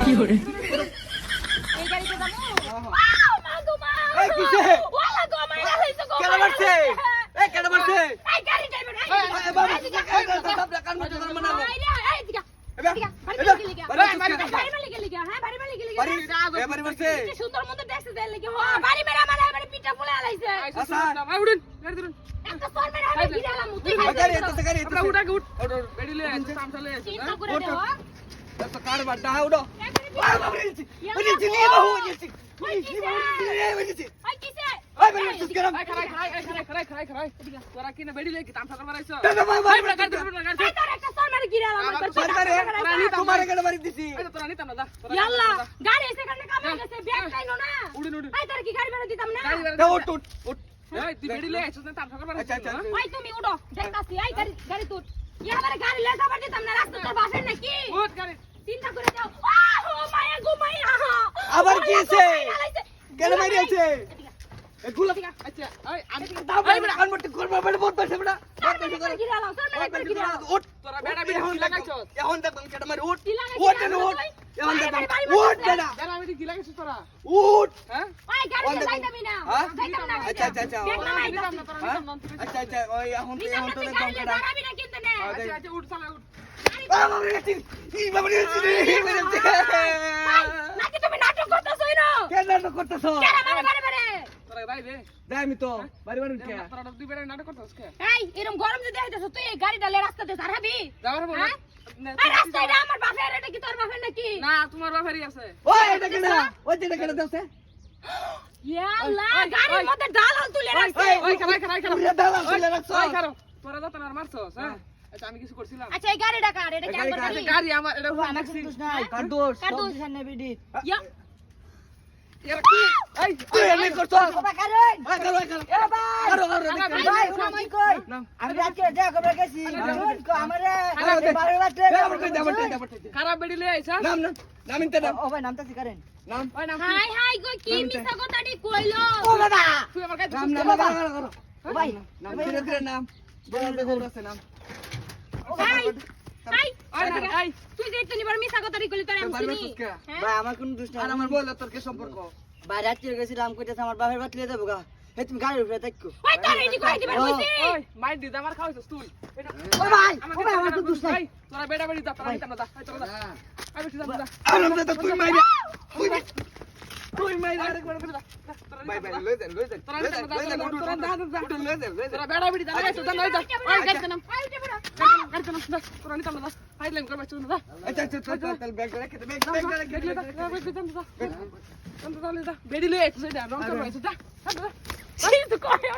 কি করে এই গাড়িতে যাবো মা গো মা এই কিসে ওয়ালা গো মাইরা হইছে গো কেন মারছে এই কেন মারছে এই গাড়ি ড্রাইভার এই বাবা সব কান মত ধর্ম না এই দিকা বাড়ি মারছে সুন্দর মতো দেখতে দেয় লাগি বাড়ি মেরা মানে বাড়ি পিটা ফুলে আলাইছে উড়ুন গাড়ি ধরুন একটা ফোন মেরা আমি গিরালাম মুতি গাড়ি এত গাড়ি আমরা উঠা উঠ বেডি লয়ে আসছে সাম চলে আসছে চিন্তা করে দেও এত কার বাড্ডা উড়ো বাবা বলছি বলছি নিয়ে বাবু বলছি ওই কিসে ওই কিসে ওই বলছি কেন খারাই তোরা কি না বেডি লয়ে কি তাম সাগর মারাইছো ভাই গাড়ি ধরুন গাড়ি এই তোর একটা ফোন মেরা গিরালাম সরকারে তোমার কেন মারি দিছি তোরা নিতাম না দা ইয়াল্লা গাড়ি এসে কানে কামে গেছে ব্যাগ চাইলো না উড়ুন এই তোর কি গাড়ি বেরা দিতাম না উঠ উঠ উঠ এই তুই বেডি লয়ে আসছিস না তাম সাগর মারাইছো আচ্ছা ওই তুমি উঠো দেখতাছি এই গাড়ি তুই ইয়াবারে গাড়ি লে যাবার দিতাম না রাস্তা তোর বাসের নাকি উঠ গাড়ি চিন্তা করে দাও ও মায়া গো মায়া আবার কি আছে কেন মারি আছে এগুলা আচ্ছা এই আমি ভাই বড় কান মত করবা বড় বহুত পাশে বড় গিরালাম তোর মেরা গিরালাম উঠ তোরা বেডা বেডি কি লাগাইছস এখন দেখ কেন মারি উঠ উঠ এখন দেখ উঠ বেটা বেডা বেডি কি লাগাইছস তোরা উঠ হ্যাঁ ওই গাড়ি চালাইতামই না যাইতাম না আচ্ছা ব্যাগ না নিতাম না তোরা নিতাম না আচ্ছা আচ্ছা ওই এখন তো একদম গাড়ি কেডা দাঁড়াবি না কিন্তু না আচ্ছা আচ্ছা উঠ চালা উঠ বাবা রে এই বাবা রে নাকি তুমি নাটক করতেছ না কেন নাটক করতেছ কেন মানে বারে তোরা ভাই রে দেখ আমি তো বাড়ি বাড়ি কে তোরা দুই বেডা নাটক করছস কে এই এরকম গরম যদি আইতাছ তুই এই গাড়িটা লে রাস্তাতে সারাবি যাবার বল হ্যাঁ এই রাস্তাটা আমার বাপের এটা কি তোর বাপের নাকি না তোমার বাপেরই আছে ওই এটা কেন ওই যেটা কেন দাওছে ইয়াল্লাহ গাড়ির মধ্যে ডাল তুলে রাখছে ওই খারাই পুরো দালা চলে রাখছ ওই খারো তোরা তো তোমার মারছস হ্যাঁ আচ্ছা আমি কিছু করছিলাম আচ্ছা এই গাড়িটা কার এটা কেন গাড়ি কার? করছিস গাড়ি আমার এটা নাকছি কার দোষ কার দোষ? ইয়া এর কি এই তুই এমনি করছ বাবা কারণ এই করো এ ভাই করো ভাই আমি কই আমি রাতে দেখা করে গেছি শুন কো আমারে বারে বারে খারাপ বেডি লয়ে আইছস নাম নাম নাম ইনতে নাম ও ভাই নামটা শিকারেন নাম ওই নাম হাই হাই গো কি মিছা কথাটি কইলো ও বাবা তুই আমার কাছে নাম নাম বাবা। করো ও ভাই নাম ধীরে ধীরে নাম বড় আছে নাম হাই হাই ওই না এই তুই যে তুমি বড় মিছা কথাটি কইলি তোর আমি বাড়ি চিনি বাড়ি কে হ্যাঁ? ভাই আমার কোন দোষ আর নাই আমার বল তোর কি সম্পর্ক ভাই রাতে গেছিলাম কইতেছে আমার বাপের বাত লিয়ে দেবো গা হে তুমি গাড়ির উপরে থাকো ওই তোর এই যে কই দিবার কইছি ওই মাই দি আমার খাওয়াইছস তুই এটা ও ভাই আমার তো দোষ নাই তোরা বেডা বেডি যা তোরা নিতাম না দা তোরা দা আমি ঠিক আছে দা আরাম দে তুই মাইরা তুই মাইরা আরেকবার করে দা ভাই ভাই লই দেন লই দেন তোরা নিতাম না তোরা লই দেন তোরা বেডা বেডি দা লাগাইছস দা লই দা ওই গাড়ি নাম আই উঠে পড়ো গাড়ি নাম দা তোরা নিতাম না দা হাইলাইন করবা চুন দা আচ্ছা আচ্ছা চল ব্যাগ রেখে দে ব্যাগ বেডি লই আইছস এটা রং করবা আইছস দা ছি তো কই না